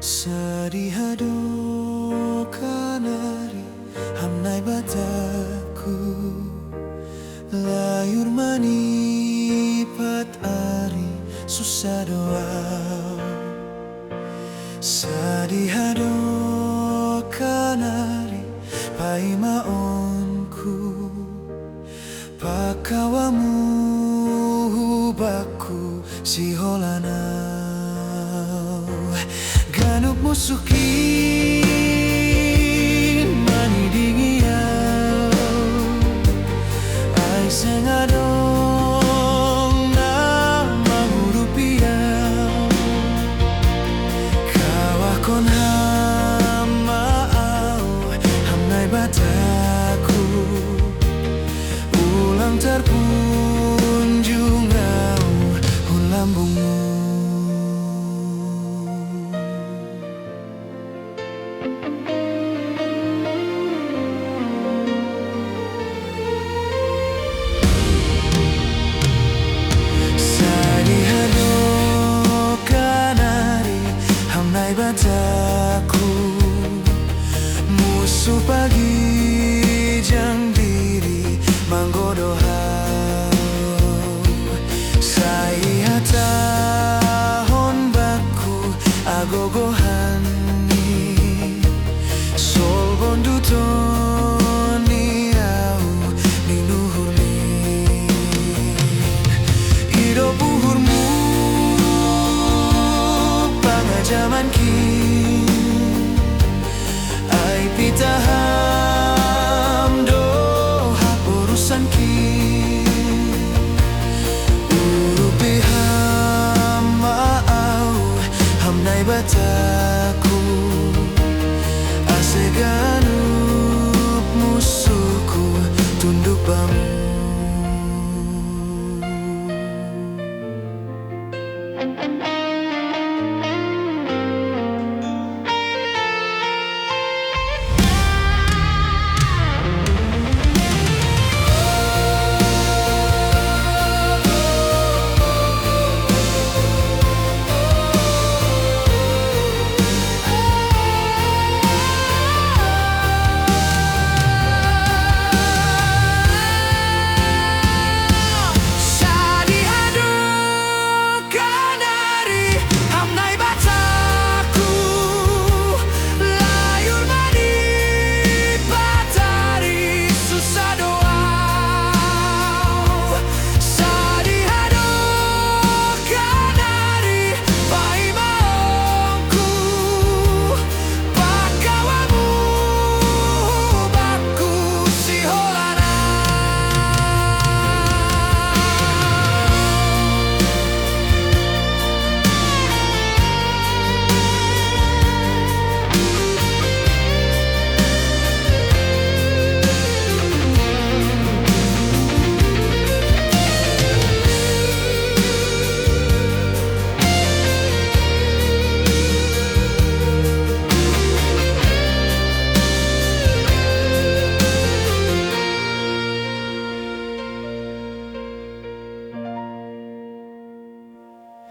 Sadihado kanari hamnai bataku layur mani pat ari susah doa. Sadihado kanari paimaonku pakawamu baku si holanau ganuk musukin mani dingiau ai sengadong na mangurupiau kawah kon hamau hamnai bataku ulang terpunjung au hun lambungmu. Bataku musuh pagi jang diri manggodohau sai hatahon baku agogohani sol bondutoni au ninuhurni ido buhurmu pangajaman pitaham doha urusan ki urupiham maau hamnai bataku aseganup musuhku tunduk bamu.